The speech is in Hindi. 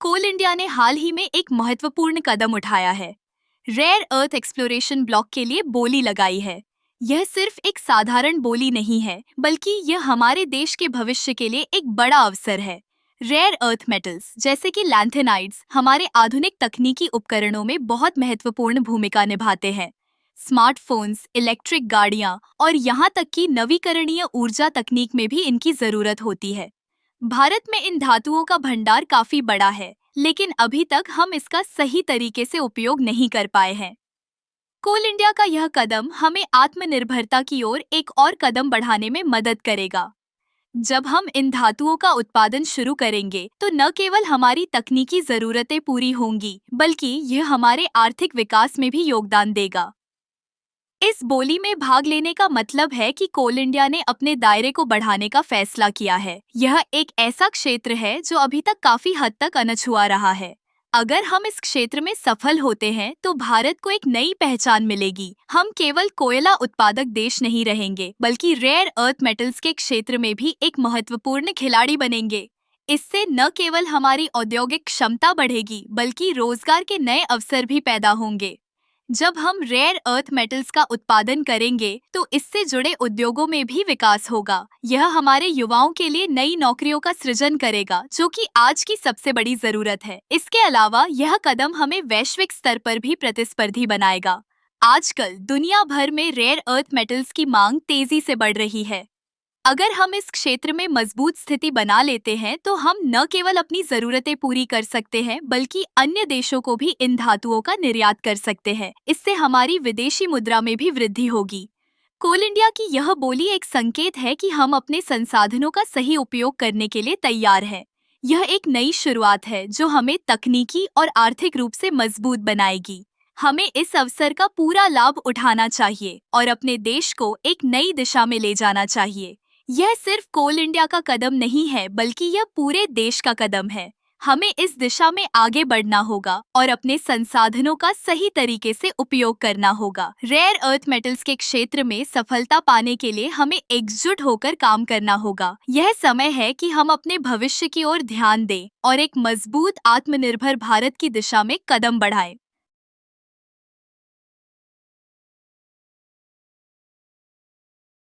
कोल इंडिया ने हाल ही में एक महत्वपूर्ण कदम उठाया है। रेयर अर्थ एक्सप्लोरेशन ब्लॉक के लिए बोली लगाई है। यह सिर्फ एक साधारण बोली नहीं है, बल्कि यह हमारे देश के भविष्य के लिए एक बड़ा अवसर है। रेयर अर्थ मेटल्स जैसे कि लैंथेनाइड्स हमारे आधुनिक तकनीकी उपकरणों में बहुत महत्वपूर्ण भूमिका निभाते हैं। स्मार्टफोन्स, इलेक्ट्रिक गाड़ियां और यहाँ तक कि नवीकरणीय ऊर्जा तकनीक में भी इनकी जरूरत होती है। भारत में इन धातुओं का भंडार काफी बड़ा है, लेकिन अभी तक हम इसका सही तरीके से उपयोग नहीं कर पाए हैं। कोल इंडिया का यह कदम हमें आत्मनिर्भरता की ओर एक और कदम बढ़ाने में मदद करेगा। जब हम इन धातुओं का उत्पादन शुरू करेंगे, तो न केवल हमारी तकनीकी जरूरतें पूरी होंगी, बल्कि यह हमारे आर्थिक विकास में भी योगदान देगा। इस बोली में भाग लेने का मतलब है कि कोल इंडिया ने अपने दायरे को बढ़ाने का फैसला किया है। यह एक ऐसा क्षेत्र है जो अभी तक काफी हद तक अनछुआ रहा है। अगर हम इस क्षेत्र में सफल होते हैं, तो भारत को एक नई पहचान मिलेगी। हम केवल कोयला उत्पादक देश नहीं रहेंगे, बल्कि रेयर अर्थ मेटल्स के क्षेत्र में भी एक महत्वपूर्ण खिलाड़ी बनेंगे। इससे न केवल हमारी औद्योगिक क्षमता बढ़ेगी, बल्कि रोजगार के नए अवसर भी पैदा होंगे। जब हम रेयर अर्थ मेटल्स का उत्पादन करेंगे, तो इससे जुड़े उद्योगों में भी विकास होगा। यह हमारे युवाओं के लिए नई नौकरियों का सृजन करेगा, जो कि आज की सबसे बड़ी जरूरत है। इसके अलावा यह कदम हमें वैश्विक स्तर पर भी प्रतिस्पर्धी बनाएगा। आजकल दुनिया भर में रेयर अर्थ मेटल्स की मांग तेजी से बढ़ रही है। अगर हम इस क्षेत्र में मजबूत स्थिति बना लेते हैं, तो हम न केवल अपनी जरूरतें पूरी कर सकते हैं, बल्कि अन्य देशों को भी इन धातुओं का निर्यात कर सकते हैं। इससे हमारी विदेशी मुद्रा में भी वृद्धि होगी। कोल इंडिया की यह बोली एक संकेत है कि हम अपने संसाधनों का सही उपयोग करने के लिए तैयार हैं। यह एक नई शुरुआत है जो हमें तकनीकी और आर्थिक रूप से मजबूत बनाएगी। हमें इस अवसर का पूरा लाभ उठाना चाहिए और अपने देश को एक नई दिशा में ले जाना चाहिए। यह सिर्फ कोल इंडिया का कदम नहीं है, बल्कि यह पूरे देश का कदम है। हमें इस दिशा में आगे बढ़ना होगा और अपने संसाधनों का सही तरीके से उपयोग करना होगा। रेयर अर्थ मेटल्स के क्षेत्र में सफलता पाने के लिए हमें एकजुट होकर काम करना होगा। यह समय है कि हम अपने भविष्य की ओर ध्यान दें और एक मजबूत आत्मनिर्भर भारत की दिशा में कदम बढ़ाएं।